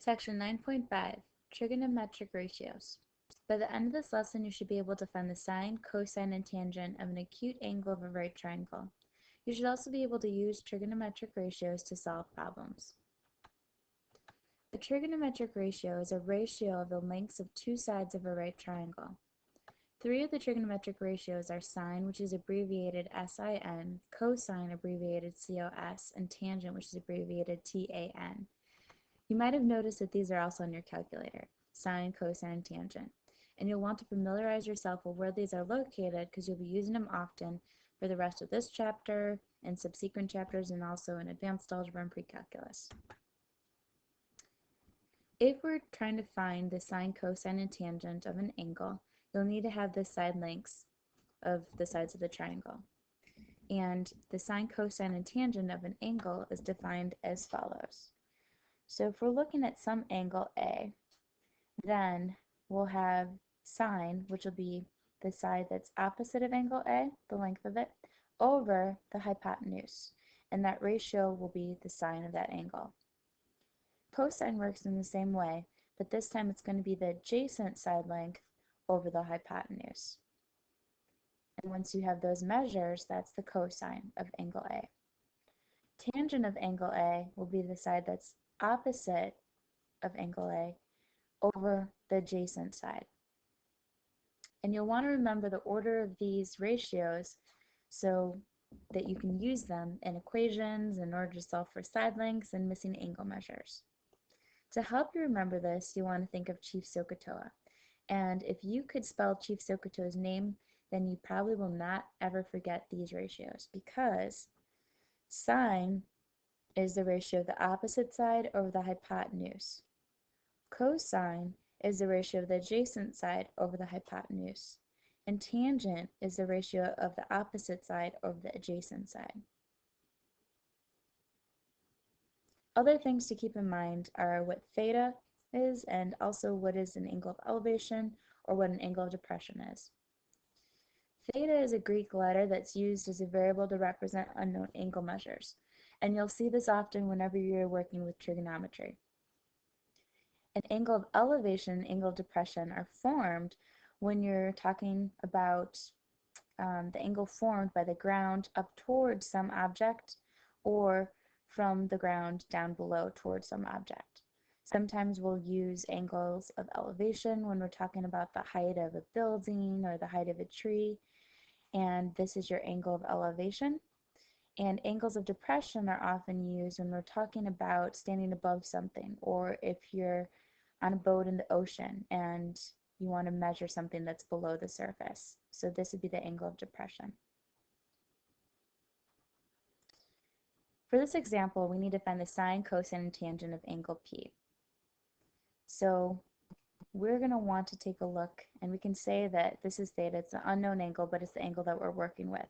Section 9.5, Trigonometric Ratios. By the end of this lesson, you should be able to find the sine, cosine, and tangent of an acute angle of a right triangle. You should also be able to use trigonometric ratios to solve problems. A trigonometric ratio is a ratio of the lengths of two sides of a right triangle. Three of the trigonometric ratios are sine, which is abbreviated SIN, cosine, abbreviated COS, and tangent, which is abbreviated TAN. You might have noticed that these are also on your calculator, sine, cosine, tangent. And you'll want to familiarize yourself with where these are located because you'll be using them often for the rest of this chapter and subsequent chapters and also in advanced algebra and pre-calculus. If we're trying to find the sine, cosine, and tangent of an angle, you'll need to have the side lengths of the sides of the triangle. And the sine, cosine, and tangent of an angle is defined as follows. So if we're looking at some angle A, then we'll have sine, which will be the side that's opposite of angle A, the length of it, over the hypotenuse. And that ratio will be the sine of that angle. Cosine works in the same way, but this time it's going to be the adjacent side length over the hypotenuse. And once you have those measures, that's the cosine of angle A. Tangent of angle A will be the side that's opposite of angle A over the adjacent side. And you'll want to remember the order of these ratios so that you can use them in equations in order to solve for side lengths and missing angle measures. To help you remember this, you want to think of Chief Sokotoa. And if you could spell Chief Sokotoa's name, then you probably will not ever forget these ratios because sine is the ratio of the opposite side over the hypotenuse. Cosine is the ratio of the adjacent side over the hypotenuse. And tangent is the ratio of the opposite side over the adjacent side. Other things to keep in mind are what theta is and also what is an angle of elevation or what an angle of depression is. Theta is a Greek letter that's used as a variable to represent unknown angle measures, and you'll see this often whenever you're working with trigonometry. An angle of elevation and angle of depression are formed when you're talking about the angle formed by the ground up towards some object or from the ground down below towards some object. Sometimes we'll use angles of elevation when we're talking about the height of a building or the height of a tree, and this is your angle of elevation. And angles of depression are often used when we're talking about standing above something, or if you're on a boat in the ocean and you want to measure something that's below the surface. So this would be the angle of depression. For this example, we need to find the sine, cosine, and tangent of angle P. So we're going to want to take a look, and we can say that this is theta. It's an unknown angle, but it's the angle that we're working with.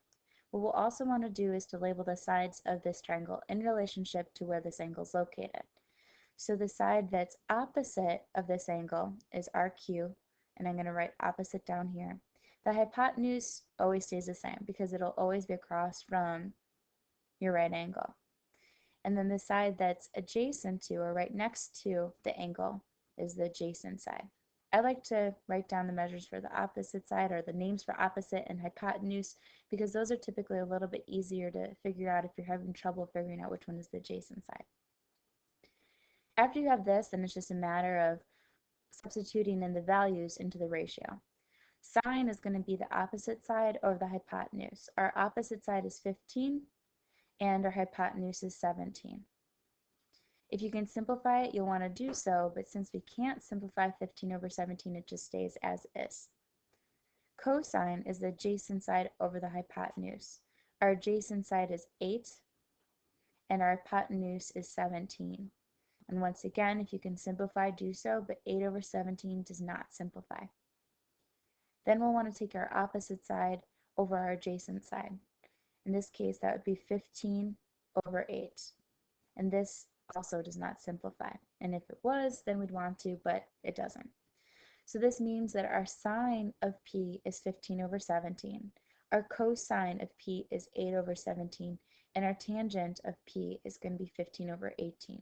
What we'll also want to do is to label the sides of this triangle in relationship to where this angle is located. So the side that's opposite of this angle is RQ, and I'm going to write opposite down here. The hypotenuse always stays the same because it'll always be across from your right angle. And then the side that's adjacent to or right next to the angle is the adjacent side. I like to write down the measures for the opposite side or the names for opposite and hypotenuse because those are typically a little bit easier to figure out if you're having trouble figuring out which one is the adjacent side. After you have this, then it's just a matter of substituting in the values into the ratio. Sine is going to be the opposite side over the hypotenuse. Our opposite side is 15 and our hypotenuse is 17. If you can simplify it, you'll want to do so, but since we can't simplify 15 over 17, it just stays as is. Cosine is the adjacent side over the hypotenuse. Our adjacent side is 8, and our hypotenuse is 17. And once again, if you can simplify, do so, but 8 over 17 does not simplify. Then we'll want to take our opposite side over our adjacent side. In this case, that would be 15 over 8. And this also does not simplify. And if it was, then we'd want to, but it doesn't. So this means that our sine of P is 15 over 17. Our cosine of P is 8 over 17. And our tangent of P is going to be 15 over 18.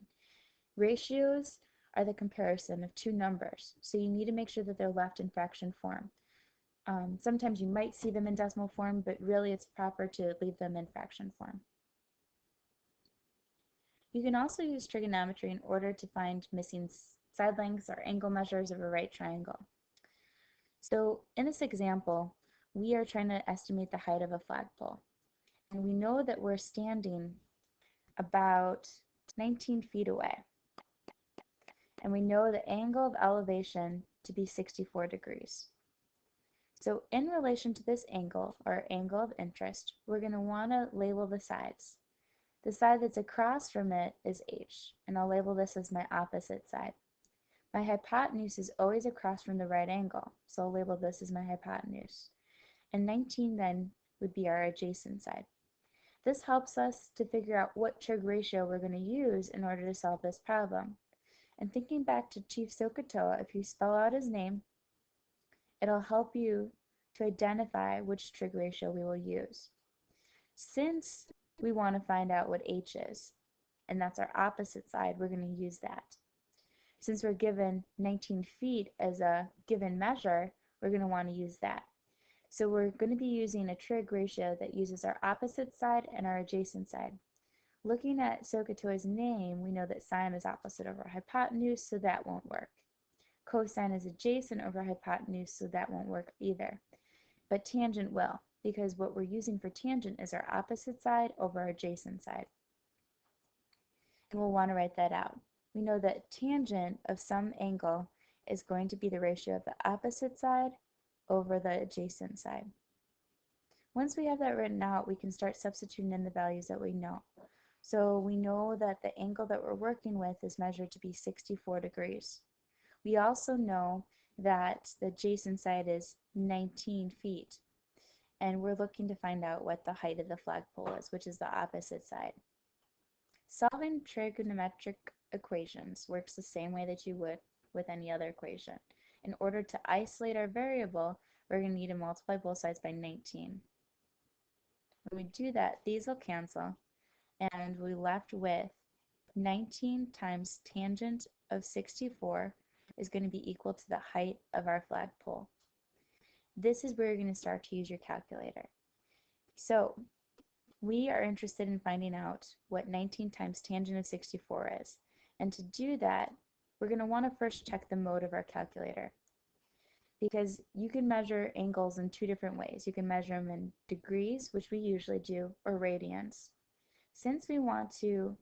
Ratios are the comparison of two numbers, so you need to make sure that they're left in fraction form. Sometimes you might see them in decimal form, but really it's proper to leave them in fraction form. You can also use trigonometry in order to find missing side lengths or angle measures of a right triangle. So in this example, we are trying to estimate the height of a flagpole. And we know that we're standing about 19 feet away. And we know the angle of elevation to be 64 degrees. So in relation to this angle, or angle of interest, we're going to want to label the sides. The side that's across from it is h, and I'll label this as my opposite side. My hypotenuse is always across from the right angle, so I'll label this as my hypotenuse. And 19 then would be our adjacent side. This helps us to figure out what trig ratio we're going to use in order to solve this problem. And thinking back to Chief Sokotoa, if you spell out his name, it'll help you to identify which trig ratio we will use. Since we want to find out what h is, and that's our opposite side, we're going to use that. Since we're given 19 feet as a given measure, we're going to want to use that. So we're going to be using a trig ratio that uses our opposite side and our adjacent side. Looking at Sokotoa's name, we know that sine is opposite over hypotenuse, so that won't work. Cosine is adjacent over hypotenuse, so that won't work either. But tangent will, because what we're using for tangent is our opposite side over our adjacent side. And we'll want to write that out. We know that tangent of some angle is going to be the ratio of the opposite side over the adjacent side. Once we have that written out, we can start substituting in the values that we know. So we know that the angle that we're working with is measured to be 64 degrees. We also know that the adjacent side is 19 feet. And we're looking to find out what the height of the flagpole is, which is the opposite side. Solving trigonometric equations works the same way that you would with any other equation. In order to isolate our variable, we're going to need to multiply both sides by 19. When we do that, these will cancel, and we're left with 19 times tangent of 64 is going to be equal to the height of our flagpole. This is where you're going to start to use your calculator. So we are interested in finding out what 19 times tangent of 64 is. And to do that, we're going to want to first check the mode of our calculator, because you can measure angles in two different ways. You can measure them in degrees, which we usually do, or radians. Since we want to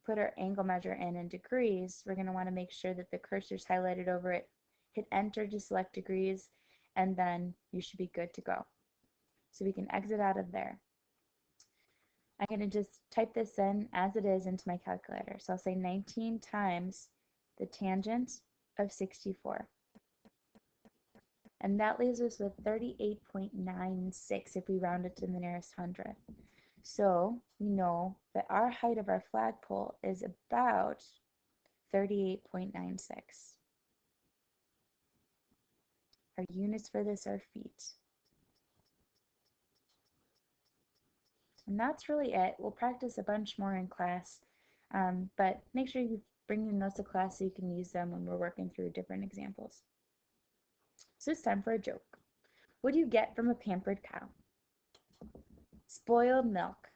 put our angle measure in degrees, we're going to want to make sure that the cursor is highlighted over it. Hit enter to select degrees, and then you should be good to go. So we can exit out of there. I'm going to just type this in as it is into my calculator. So I'll say 19 times the tangent of 64. And that leaves us with 38.96 if we round it to the nearest hundredth. So we know that our height of our flagpole is about 38.96. Our units for this are feet. And that's really it. We'll practice a bunch more in class, but make sure you bring your notes to class so you can use them when we're working through different examples. So it's time for a joke. What do you get from a pampered cow? Spoiled milk.